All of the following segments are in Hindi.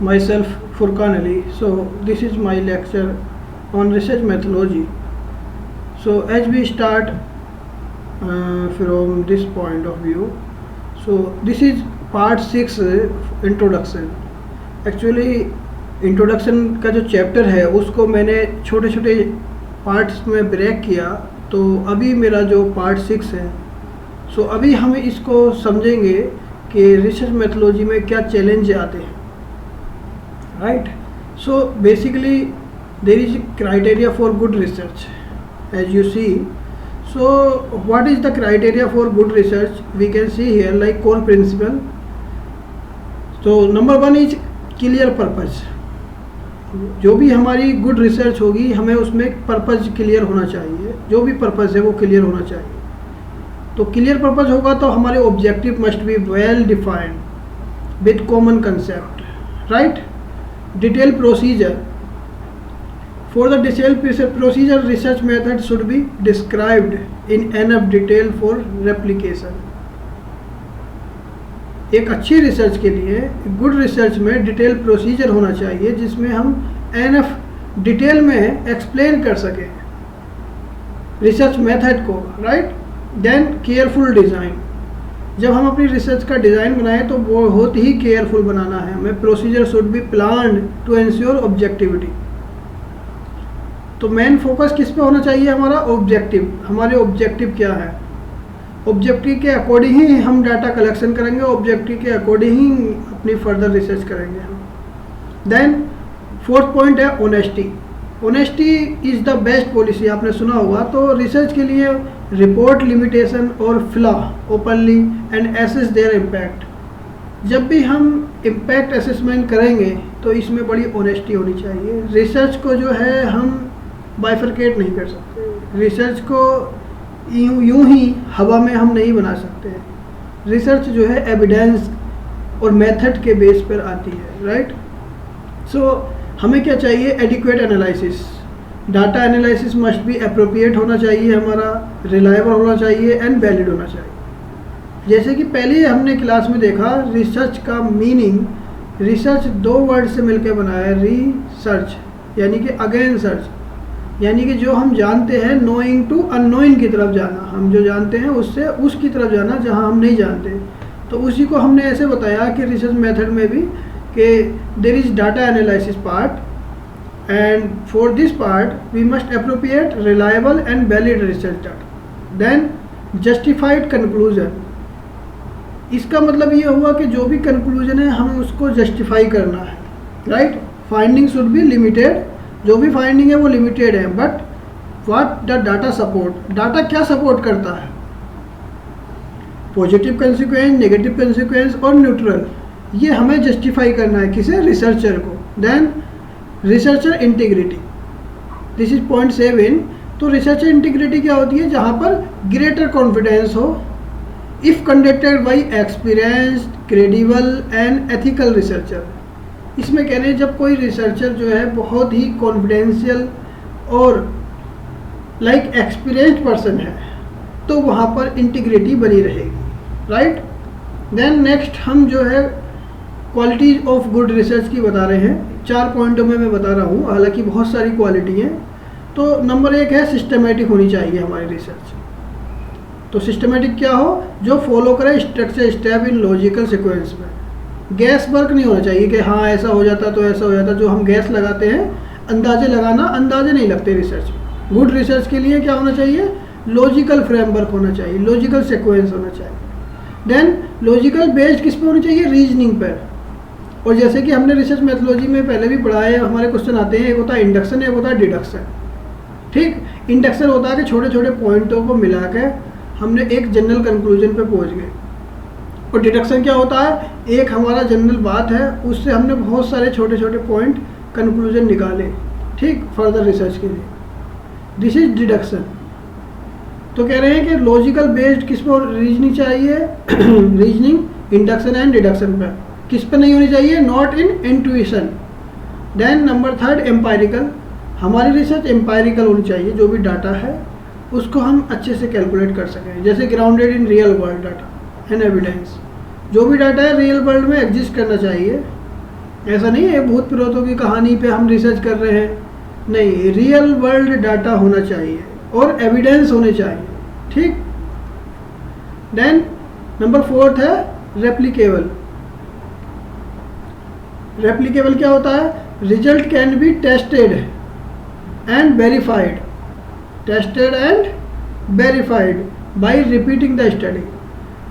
myself Furqan Ali. So this is my lecture on research methodology. So as we start from this point of view, so this is part 6 introduction. Actually introduction का जो चैप्टर है उसको मैंने छोटे छोटे पार्ट्स में ब्रेक किया, तो अभी मेरा जो पार्ट 6 है, सो अभी हम इसको समझेंगे कि रिसर्च मेथोलॉजी में क्या चैलेंज आते हैं, right. So basically there is criteria for good research as you see. So what is the criteria for good research? We can see here like core principle. तो नंबर 1 इज क्लियर पर्पज. जो भी हमारी गुड रिसर्च होगी हमें उसमें पर्पज़ क्लियर होना चाहिए, जो भी पर्पज़ है वो क्लियर होना चाहिए. तो क्लियर पर्पज़ होगा तो हमारे objective must be well defined with common concept, right. Detail procedure. For the detail procedure research method should be described in enough detail for replication. एक अच्छी रिसर्च के लिए गुड रिसर्च में डिटेल प्रोसीजर होना चाहिए जिसमें हम एनफ डिटेल में एक्सप्लेन कर सकें रिसर्च मेथड को, राइट. Then careful design. जब हम अपनी रिसर्च का डिज़ाइन बनाएं तो वो बहुत ही केयरफुल बनाना है हमें. Procedure should be planned to ensure objectivity. तो मेन फोकस किस पे होना चाहिए? हमारा ऑब्जेक्टिव. हमारे ऑब्जेक्टिव क्या है? ऑब्जेक्टिव के अकॉर्डिंग ही हम डाटा कलेक्शन करेंगे, ऑब्जेक्टिव के अकॉर्डिंग ही अपनी फर्दर रिसर्च करेंगे हम. देन 4th पॉइंट है honesty. Honesty is the best policy. आपने सुना होगा. तो रिसर्च के लिए रिपोर्ट लिमिटेशन और flaw openly and assess their impact. जब भी हम इम्पैक्ट असेसमेंट करेंगे तो इसमें बड़ी ऑनेस्टी होनी चाहिए. रिसर्च को जो है हम बाइफरकेट नहीं कर सकते. रिसर्च को यूं ही हवा में हम नहीं बना सकते. रिसर्च जो है एविडेंस और मेथड के बेस पर आती है, राइट. सो हमें क्या चाहिए? Adequate analysis. Data analysis must be appropriate होना चाहिए हमारा, रिलायबल होना चाहिए एंड वैलिड होना चाहिए. जैसे कि पहले हमने क्लास में देखा रिसर्च का मीनिंग. रिसर्च 2 वर्ड से मिलकर बना है. रिसर्च यानी कि अगेन सर्च, यानी कि जो हम जानते हैं नोइंग टू अननोइंग की तरफ जाना. हम जो जानते हैं उससे उसकी तरफ जाना जहां हम नहीं जानते. तो उसी को हमने ऐसे बताया कि रिसर्च मेथड में भी कि there is data analysis part and for this part we must appropriate reliable and valid research data. Then justified conclusion. इसका मतलब ये हुआ कि जो भी कंक्लूजन है हमें उसको जस्टिफाई करना है, right. Finding should be limited. जो भी फाइंडिंग है वो लिमिटेड है, but what the data support. Data क्या सपोर्ट करता है? पॉजिटिव कंसिक्वेंस, नेगेटिव कंसिक्वेंस और न्यूट्रल. ये हमें जस्टिफाई करना है. किसे? रिसर्चर को. Then researcher integrity. This is point 7. तो रिसर्चर इंटीग्रिटी क्या होती है? जहाँ पर ग्रेटर कॉन्फिडेंस हो if conducted by experienced, credible and ethical researcher. इसमें कह रहे हैं जब कोई रिसर्चर जो है बहुत ही कॉन्फिडेंशियल और लाइक एक्सपीरियंस्ड पर्सन है तो वहाँ पर इंटीग्रिटी बनी रहेगी, राइट. देन नेक्स्ट हम जो है क्वालिटीज ऑफ गुड रिसर्च की बता रहे हैं. 4 पॉइंटों में मैं बता रहा हूँ, हालांकि बहुत सारी क्वालिटी हैं. तो नंबर 1 है सिस्टमेटिक होनी चाहिए हमारी रिसर्च. तो सिस्टमेटिक क्या हो? जो फॉलो करे structure step in logical sequence में. गैस वर्क नहीं होना चाहिए कि हाँ ऐसा हो जाता तो ऐसा हो जाता. जो हम गैस लगाते हैं अंदाजे लगाना, अंदाजे नहीं लगते रिसर्च में. गुड रिसर्च के लिए क्या होना चाहिए? लॉजिकल फ्रेमवर्क होना चाहिए, लॉजिकल सीक्वेंस होना चाहिए. देन लॉजिकल बेस्ड किस पे होनी चाहिए? रीजनिंग पर. और जैसे कि हमने रिसर्च मेथोलॉजी में पहले भी पढ़ा है, हमारे क्वेश्चन आते हैं. एक होता है इंडक्शन, एक होता है डिडक्शन, ठीक. इंडक्शन होता है कि छोटे छोटे पॉइंटों को मिला के हमने एक जनरल कंक्लूजन पे पहुंच गए. और डिडक्शन क्या होता है? एक हमारा जनरल बात है उससे हमने बहुत सारे छोटे छोटे पॉइंट कंक्लूजन निकाले, ठीक, फर्दर रिसर्च के लिए. This is deduction. तो कह रहे हैं कि लॉजिकल बेस्ड किस पर रीजनिंग चाहिए? रीजनिंग, इंडक्शन एंड डिडक्शन पर. किस पर नहीं होनी चाहिए? Not in intuition. Then number 3 empirical. हमारी रिसर्च एम्पायरिकल होनी चाहिए. जो भी डाटा है उसको हम अच्छे से कैलकुलेट कर सकें, जैसे grounded in real world data and evidence. जो भी डाटा है रियल वर्ल्ड में एग्जिस्ट करना चाहिए ऐसा नहीं है भूत प्रेतों की कहानी पे हम रिसर्च कर रहे हैं, नहीं, रियल वर्ल्ड डाटा होना चाहिए और एविडेंस होने चाहिए, ठीक। देन नंबर 4 है रेप्लिकेबल। रेप्लिकेबल क्या होता है? Result can be tested and verified, tested and verified bye repeating the study.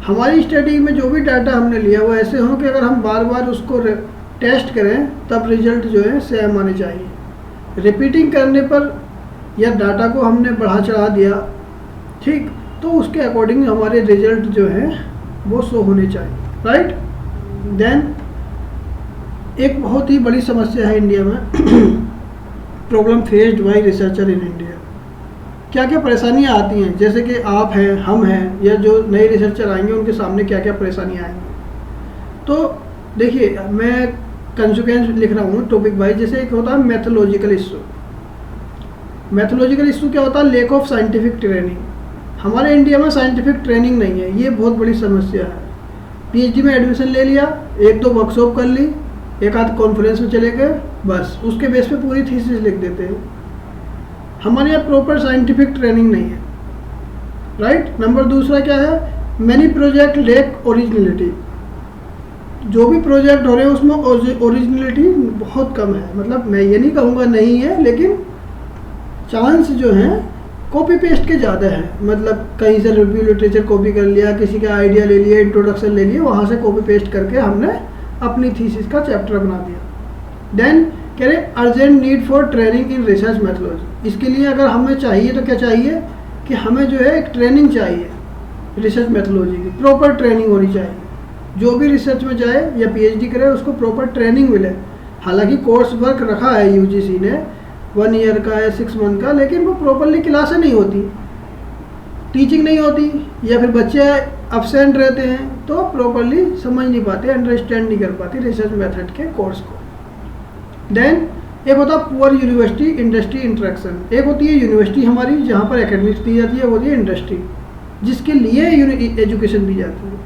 हमारी स्टडी में जो भी डाटा हमने लिया वो ऐसे हो कि अगर हम बार बार उसको टेस्ट करें तब रिजल्ट जो है सेम आने चाहिए। रिपीटिंग करने पर या डाटा को हमने बढ़ा चढ़ा दिया, ठीक, तो उसके अकॉर्डिंग हमारे रिजल्ट जो है वो शो होने चाहिए, राइट। देन एक बहुत ही बड़ी समस्या है इंडिया में problem faced by researcher in India. क्या क्या परेशानियाँ आती हैं, जैसे कि आप हैं, हम हैं, या जो नए रिसर्चर आएंगे उनके सामने क्या क्या परेशानियाँ आएंगी। तो देखिए, मैं कंसिक्वेंस लिख रहा हूँ टॉपिक वाइज। जैसे एक होता है मैथोलॉजिकल इशू। मैथोलॉजिकल इशू क्या होता है? Lake of scientific training. हमारे इंडिया में साइंटिफिक ट्रेनिंग नहीं है, ये बहुत बड़ी समस्या है। पीएचडी में एडमिशन ले लिया, 1-2 वर्कशॉप कर ली, एक आध कॉन्फ्रेंस में चले गए, बस उसके बेस पे पूरी थीसिस लिख देते हैं। हमारे यहाँ प्रॉपर साइंटिफिक ट्रेनिंग नहीं है, राइट। नंबर दूसरा क्या है? Many project lake originality. जो भी प्रोजेक्ट हो रहे हैं उसमें ओरिजिनलिटी बहुत कम है। मतलब मैं ये नहीं कहूँगा नहीं है, लेकिन चांस जो है कॉपी पेस्ट के ज़्यादा है। मतलब कहीं से रिव्यू लिटरेचर कॉपी कर लिया, किसी का आइडिया ले लिया, इंट्रोडक्शन ले लिया, वहाँ से कॉपी पेस्ट करके हमने अपनी थीसिस का चैप्टर बना दिया। देन कह रहे urgent need for training in research methodology. इसके लिए अगर हमें चाहिए तो क्या चाहिए कि हमें जो है एक ट्रेनिंग चाहिए रिसर्च मेथोलॉजी की, प्रॉपर ट्रेनिंग होनी चाहिए। जो भी रिसर्च में जाए या पीएचडी करे उसको प्रॉपर ट्रेनिंग मिले। हालांकि कोर्स वर्क रखा है यूजीसी ने 1 ईयर का या 6 मंथ का, लेकिन वो प्रॉपरली क्लासें नहीं होती, टीचिंग नहीं होती, या फिर बच्चे एब्सेंट रहते हैं तो प्रॉपरली समझ नहीं पाते, अंडरस्टैंड नहीं कर पाते रिसर्च मेथड के कोर्स को। देन एक होता है पुअर यूनिवर्सिटी इंडस्ट्री इंटरेक्शन। एक होती है यूनिवर्सिटी हमारी जहाँ पर एकेडमिक्स दी जाती है, वो होती है इंडस्ट्री जिसके लिए एजुकेशन दी जाती है।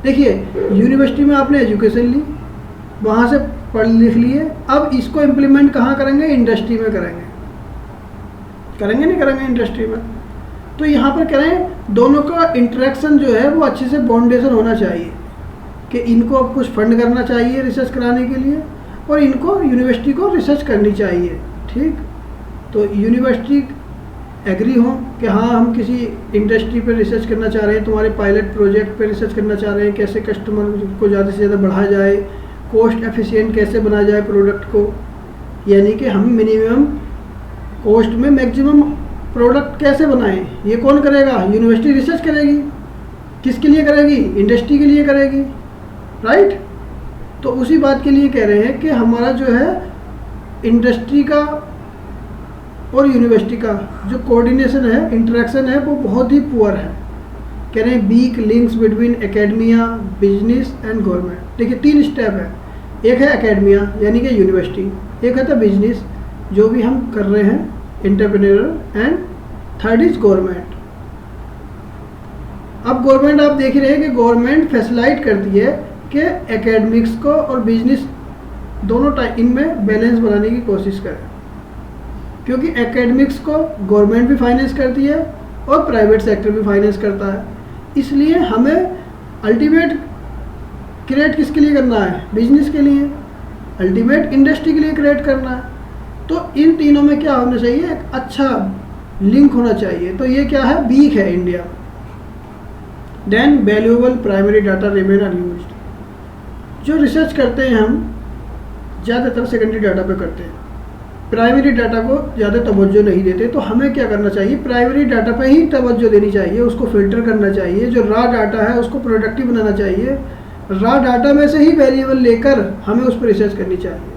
देखिए, यूनिवर्सिटी में आपने एजुकेशन ली, वहाँ से पढ़ लिख लिए, अब इसको इम्प्लीमेंट कहाँ करेंगे? इंडस्ट्री में करेंगे। करेंगे नहीं करेंगे इंडस्ट्री में? तो यहाँ पर करें दोनों का इंटरेक्शन जो है वो अच्छे से बाउंडेशन होना चाहिए कि इनको अब कुछ फंड करना चाहिए रिसर्च कराने के लिए और इनको यूनिवर्सिटी को रिसर्च करनी चाहिए, ठीक। तो यूनिवर्सिटी एग्री हो कि हाँ हम किसी इंडस्ट्री पे रिसर्च करना चाह रहे हैं, तुम्हारे पायलट प्रोजेक्ट पे रिसर्च करना चाह रहे हैं, कैसे कस्टमर को ज़्यादा से ज़्यादा बढ़ाया जाए, कॉस्ट एफिशिएंट कैसे बनाया जाए प्रोडक्ट को, यानी कि हम मिनिमम कॉस्ट में मैक्सिमम प्रोडक्ट कैसे बनाएं। ये कौन करेगा? यूनिवर्सिटी रिसर्च करेगी। किसके लिए करेगी? इंडस्ट्री के लिए करेगी, राइट। तो उसी बात के लिए कह रहे हैं कि हमारा जो है इंडस्ट्री का और यूनिवर्सिटी का जो कोऑर्डिनेशन है, इंटरेक्शन है, वो बहुत ही पुअर है। कह रहे हैं weak links between academia, business and government. देखिए 3 स्टेप है। एक है एकेडमिया यानी कि यूनिवर्सिटी, एक है तो बिजनेस जो भी हम कर रहे हैं entrepreneur, and third is government. अब गवर्नमेंट आप देख ही रहे हैं कि गवर्नमेंट फैसिलाइट करती है कि एकेडमिक्स को और बिजनेस दोनों टाइम इनमें बैलेंस बनाने की कोशिश करें, क्योंकि एकेडमिक्स को गवर्नमेंट भी फाइनेंस करती है और प्राइवेट सेक्टर भी फाइनेंस करता है। इसलिए हमें अल्टीमेट क्रिएट किसके लिए करना है? बिजनेस के लिए, अल्टीमेट इंडस्ट्री के लिए क्रिएट करना है। तो इन तीनों में क्या होना चाहिए? एक अच्छा लिंक होना चाहिए। तो ये क्या है? वीक है India. Then valuable primary data remain unused. जो रिसर्च करते हैं हम ज़्यादातर सेकेंडरी डाटा पे करते हैं, प्राइमरी डाटा को ज़्यादा तवज्जो नहीं देते। तो हमें क्या करना चाहिए? प्राइमरी डाटा पे ही तवज्जो देनी चाहिए, उसको फिल्टर करना चाहिए। जो रॉ डाटा है उसको प्रोडक्टिव बनाना चाहिए, रॉ डाटा में से ही वैल्यूएबल लेकर हमें उस पर रिसर्च करनी चाहिए।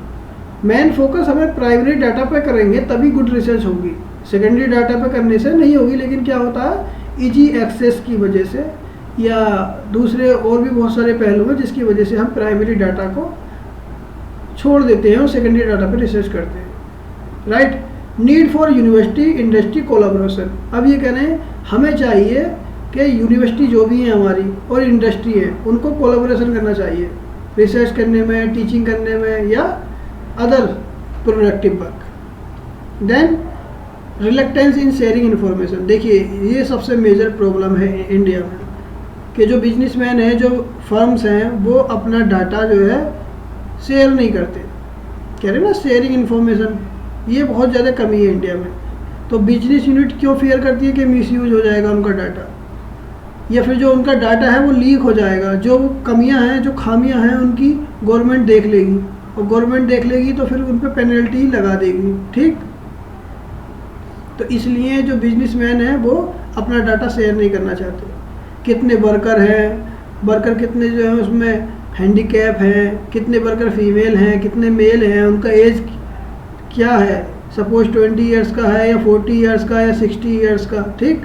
मेन फोकस हमें प्राइमरी डाटा पे करेंगे तभी गुड रिसर्च होगी, सेकेंडरी डाटा पे करने से नहीं होगी। लेकिन क्या होता है, इजी एक्सेस की वजह से या दूसरे और भी बहुत सारे पहलू हैं जिसकी वजह से हम प्राइमरी डाटा को छोड़ देते हैं और सेकेंडरी डाटा पे रिसर्च करते हैं, right. Need for university industry collaboration. अब ये कह रहे हैं हमें चाहिए कि यूनिवर्सिटी जो भी है हमारी और इंडस्ट्री है उनको कोलाबोरेशन करना चाहिए। रिसर्च करने में, टीचिंग करने में या other productive work. Then reluctance in sharing information. देखिए ये सबसे मेजर प्रॉब्लम है इंडिया में कि जो बिजनेसमैन हैं, जो फर्म्स हैं, वो अपना डाटा जो है शेयर नहीं करते। कह रहे ना शेयरिंग इन्फॉर्मेशन, ये बहुत ज़्यादा कमी है इंडिया में। तो बिजनेस यूनिट क्यों फेयर करती है कि मिसयूज हो जाएगा उनका डाटा, या फिर जो उनका डाटा है वो लीक हो जाएगा। जो कमियां हैं, जो खामियां हैं, उनकी गवर्नमेंट देख लेगी, और गवर्नमेंट देख लेगी तो फिर उन पर पेनल्टी लगा देगी। ठीक, तो इसलिए जो बिजनेसमैन हैं वो अपना डाटा शेयर नहीं करना चाहते। कितने वर्कर हैं, वर्कर कितने जो हैं उसमें हैंडीकैप हैं, कितने वर्कर फीमेल हैं, कितने मेल हैं, उनका एज क्या है, सपोज 20 ईयर्स का है या 40 ईयर्स का या 60 ईयर्स का। ठीक,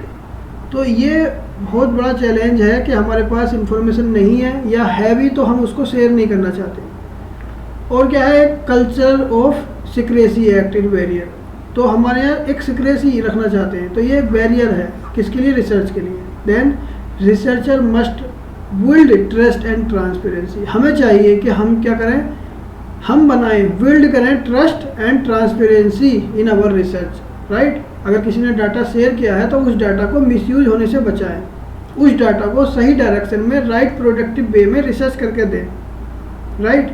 तो ये बहुत बड़ा चैलेंज है कि हमारे पास इंफॉर्मेशन नहीं है, या है भी तो हम उसको शेयर नहीं करना चाहते। और क्या है, culture of secrecy act in barrier. तो हमारे यहाँ एक सिक्रेसी रखना चाहते हैं, तो ये एक बैरियर है किसके लिए, रिसर्च के लिए। Then researcher must build trust and transparency. हमें चाहिए कि हम क्या करें, हम बनाएं, बिल्ड करें trust and transparency in our research, right. अगर किसी ने डाटा शेयर किया है तो उस डाटा को मिसयूज होने से बचाएं, उस डाटा को सही डायरेक्शन में, राइट प्रोडक्टिव वे में रिसर्च करके दें, राइट,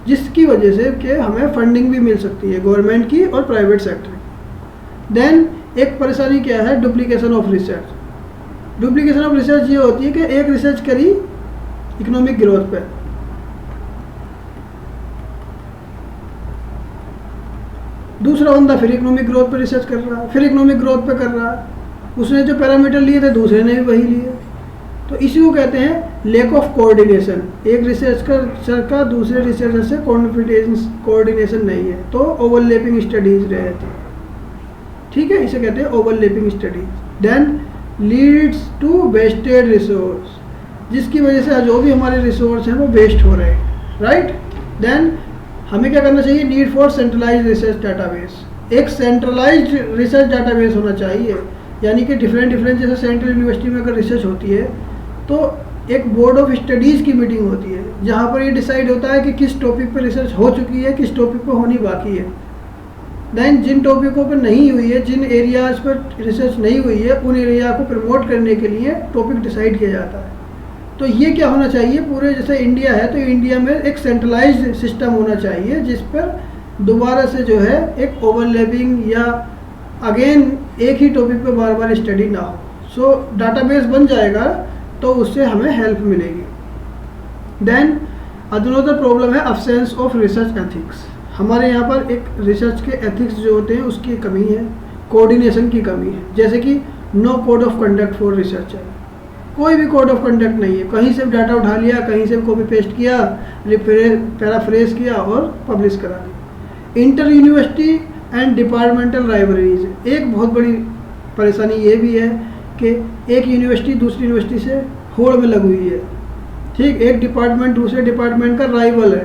जिसकी वजह से कि हमें फंडिंग भी मिल सकती है गवर्नमेंट की और प्राइवेट सेक्टर की। देन एक परेशानी क्या है, duplication of research. Duplication of research ये होती है कि एक रिसर्च करी इकोनॉमिक ग्रोथ पे, दूसरा बंदा फिर इकोनॉमिक ग्रोथ पे रिसर्च कर रहा है, फिर इकोनॉमिक ग्रोथ पे कर रहा है, उसने जो पैरामीटर लिए थे दूसरे ने भी वही लिए। तो इसी को कहते हैं लैक ऑफ कोऑर्डिनेशन। एक रिसर्चर का दूसरे रिसर्चर से कोऑर्डिनेशन नहीं है, तो ओवरलैपिंग स्टडीज रहती है। ठीक है, इसे कहते हैं overlapping studies. Then leads to wasted resource, जिसकी वजह से जो भी हमारे रिसोर्स हैं वो वेस्ट हो रहे हैं, राइट। देन हमें क्या करना चाहिए, need for centralised research database. एक सेंट्रलाइज्ड रिसर्च डाटाबेस होना चाहिए, यानी कि डिफरेंट जैसे सेंट्रल यूनिवर्सिटी में अगर रिसर्च होती है तो एक बोर्ड ऑफ स्टडीज़ की मीटिंग होती है जहाँ पर ये डिसाइड होता है कि किस टॉपिक पर रिसर्च हो चुकी है, किस टॉपिक पर होनी बाकी है। देन जिन टॉपिकों पर नहीं हुई है, जिन एरियाज़ पर रिसर्च नहीं हुई है, उन एरिया को प्रमोट करने के लिए टॉपिक डिसाइड किया जाता है। तो ये क्या होना चाहिए, पूरे जैसे इंडिया है तो इंडिया में एक सेंट्रलाइज्ड सिस्टम होना चाहिए जिस पर दोबारा से जो है एक ओवरलैपिंग या अगेन एक ही टॉपिक पे बार बार स्टडी ना हो। सो डाटाबेस बन जाएगा तो उससे हमें हेल्प मिलेगी। देन अदर प्रॉब्लम है अब्सेंस ऑफ रिसर्च एथिक्स। हमारे यहाँ पर एक रिसर्च के एथिक्स जो होते हैं उसकी कमी है, कोऑर्डिनेशन की कमी है। जैसे कि no code of conduct for researcher, कोई भी कोड ऑफ कंडक्ट नहीं है, कहीं से डाटा उठा लिया, कहीं से कॉपी पेस्ट किया, पैराफ्रेज किया और पब्लिश करा दिया। Inter university and departmental rivalries, एक बहुत बड़ी परेशानी ये भी है कि एक यूनिवर्सिटी दूसरी यूनिवर्सिटी से होड़ में लगी हुई है। ठीक, एक डिपार्टमेंट दूसरे डिपार्टमेंट का राइवल है,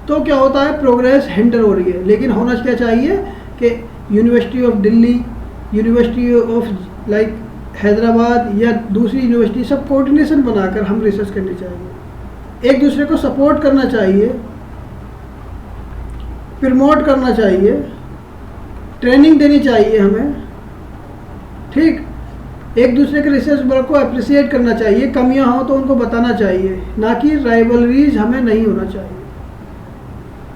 तो क्या होता है, प्रोग्रेस हिंडर हो रही है। लेकिन होना क्या चाहिए कि university of Delhi, university of like Hyderabad या दूसरी यूनिवर्सिटी, सब कोऑर्डिनेशन बनाकर हम रिसर्च करनी चाहिए, एक दूसरे को सपोर्ट करना चाहिए, प्रमोट करना चाहिए, ट्रेनिंग देनी चाहिए हमें। ठीक, एक दूसरे के रिसर्च वर्क को अप्रिशिएट करना चाहिए, कमियां हो तो उनको बताना चाहिए, ना कि राइवलरीज हमें नहीं होना चाहिए।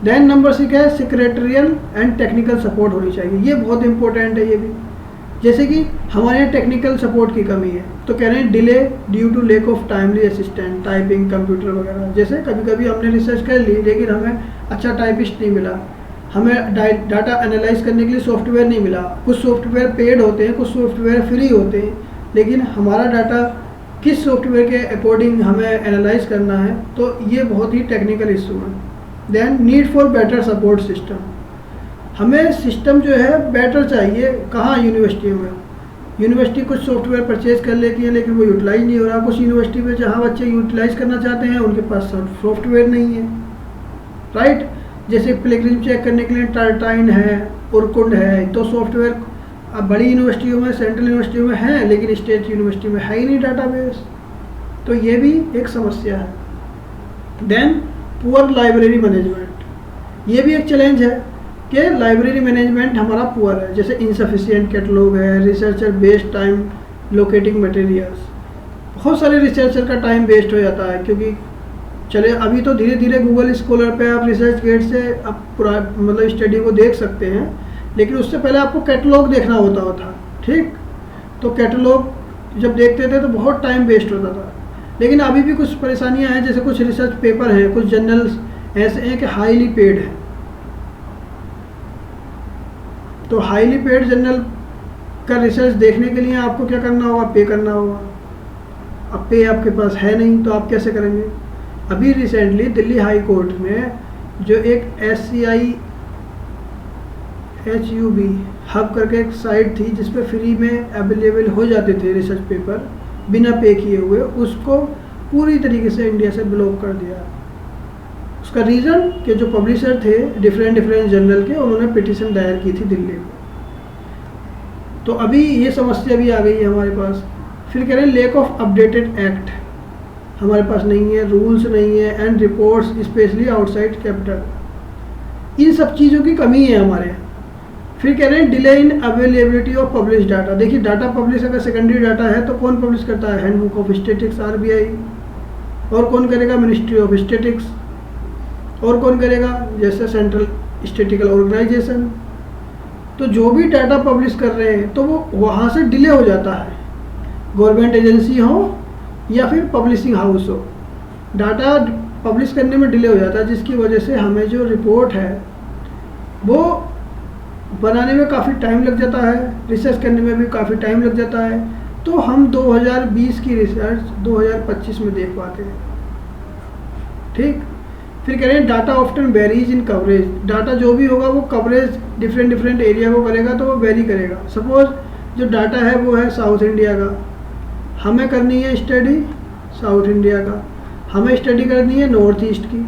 देन नंबर 6 है सेक्रेटरियल एंड टेक्निकल सपोर्ट होनी चाहिए। ये बहुत इंपॉर्टेंट है ये भी। जैसे कि हमारे यहाँ टेक्निकल सपोर्ट की कमी है, तो कह रहे हैं delay due to lack of timely assistant, typing, computer वगैरह। जैसे कभी कभी हमने रिसर्च कर ली लेकिन हमें अच्छा टाइपिस्ट नहीं मिला, हमें डाटा एनालाइज करने के लिए सॉफ्टवेयर नहीं मिला। कुछ सॉफ्टवेयर पेड होते हैं, कुछ सॉफ्टवेयर फ्री होते हैं, लेकिन हमारा डाटा किस सॉफ्टवेयर के अकॉर्डिंग हमें एनालाइज करना है, तो ये बहुत ही टेक्निकल इशू है। Then need for better support system, हमें सिस्टम जो है बेटर चाहिए। कहाँ, यूनिवर्सिटियों में। यूनिवर्सिटी कुछ सॉफ्टवेयर परचेज कर लेती है लेकिन वो यूटिलाइज नहीं हो रहा। कुछ यूनिवर्सिटी में जहाँ बच्चे यूटिलाइज करना चाहते हैं उनके पास सॉफ्टवेयर नहीं है, राइट। जैसे प्लेगरिज्म चेक करने के लिए टार्टाइन है, उरकुंड है, तो सॉफ्टवेयर अब बड़ी यूनिवर्सिटियों में, सेंट्रल यूनिवर्सिटियों में है लेकिन स्टेट यूनिवर्सिटी में है ही नहीं डाटाबेस, तो ये भी एक समस्या है। Then poor library management. ये भी एक चैलेंज है कि लाइब्रेरी मैनेजमेंट हमारा पुअर है, जैसे इनसफिशिएंट कैटलॉग है, researcher based time locating materials. बहुत सारे रिसर्चर का टाइम वेस्ट हो जाता है, क्योंकि चले अभी तो धीरे धीरे गूगल स्कॉलर पे आप रिसर्च गेट से आप पूरा मतलब स्टडी को देख सकते हैं, लेकिन उससे पहले आपको कैटलॉग देखना होता था। ठीक, तो कैटलॉग जब देखते थे तो बहुत टाइम वेस्ट होता था। लेकिन अभी भी कुछ परेशानियां हैं, जैसे कुछ रिसर्च पेपर हैं, कुछ जर्नल्स ऐसे हैं कि हाईली पेड हैं। तो हाईली पेड जर्नल का रिसर्च देखने के लिए आपको क्या करना होगा? पे करना होगा। अब पे आपके पास है नहीं तो आप कैसे करेंगे? अभी रिसेंटली दिल्ली हाई कोर्ट में जो एक SCI-HUB हब करके एक साइट थी जिस पे फ्री में अवेलेबल हो जाते थे रिसर्च पेपर बिना पे किए हुए, उसको पूरी तरीके से इंडिया से ब्लॉक कर दिया। उसका रीज़न कि जो पब्लिशर थे डिफरेंट जर्नल के, उन्होंने पिटीशन दायर की थी दिल्ली में। तो अभी ये समस्या भी आ गई है हमारे पास। फिर कह रहे हैं लेक ऑफ अपडेटेड एक्ट हमारे पास नहीं है, रूल्स नहीं है, and reports specially outside capital. इन सब चीज़ों की कमी है हमारे यहाँ। फिर कह रहे हैं delay in availability of publish data. देखिए डाटा पब्लिश अगर सेकेंडरी डाटा है तो कौन पब्लिश करता है? Handbook of statistics RBI। और कौन करेगा? Ministry of statistics. और कौन करेगा? जैसे सेंट्रल स्टैटिस्टिकल ऑर्गेनाइजेशन। तो जो भी डाटा पब्लिश कर रहे हैं तो वो वहाँ से डिले हो जाता है, गवर्नमेंट एजेंसी हो या फिर पब्लिशिंग हाउस हो, डाटा पब्लिश करने में डिले हो जाता है, जिसकी वजह से हमें जो रिपोर्ट है वो बनाने में काफ़ी टाइम लग जाता है, रिसर्च करने में भी काफ़ी टाइम लग जाता है। तो हम 2020 की रिसर्च 2025 में देख पाते हैं। ठीक, फिर कह रहे हैं डाटा ऑफ्टन वेरीज इन कवरेज। डाटा जो भी होगा वो कवरेज डिफरेंट एरिया को करेगा तो वो वेरी करेगा। सपोज जो डाटा है वो है साउथ इंडिया का, हमें करनी है स्टडी साउथ इंडिया का, हमें स्टडी करनी है नॉर्थ ईस्ट की।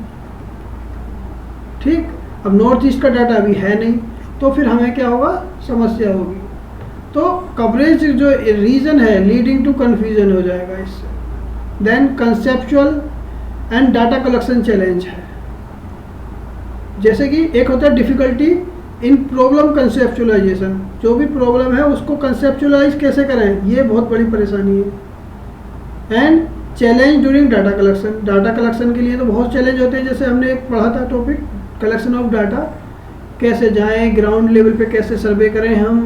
ठीक, अब नॉर्थ ईस्ट का डाटा अभी है नहीं, तो फिर हमें क्या होगा? समस्या होगी। तो कवरेज जो रीज़न है लीडिंग टू कन्फ्यूजन हो जाएगा इससे। Then conceptual and data collection challenge है, जैसे कि एक होता है डिफ़िकल्टी इन प्रॉब्लम कंसेप्चुलाइजेशन। जो भी प्रॉब्लम है उसको कंसेप्चुलाइज कैसे करें, ये बहुत बड़ी परेशानी है। And challenge during data collection. Data collection के लिए तो बहुत चैलेंज होते हैं, जैसे हमने एक पढ़ा था टॉपिक कलेक्शन ऑफ डाटा, कैसे जाएं, ग्राउंड लेवल पे कैसे सर्वे करें, हम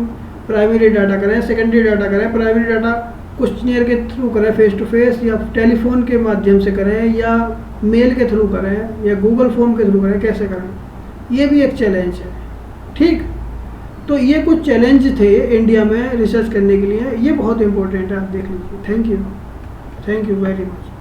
प्राइमरी डाटा करें, सेकेंडरी डाटा करें, प्राइमरी डाटा क्वेश्चनियर के थ्रू करें फेस टू फेस, या टेलीफोन के माध्यम से करें, या मेल के थ्रू करें, या गूगल फॉर्म के थ्रू करें, कैसे करें, ये भी एक चैलेंज है। ठीक, तो ये कुछ चैलेंज थे इंडिया में रिसर्च करने के लिए, ये बहुत इंपॉर्टेंट है, आप देख लीजिए। Thank you very much.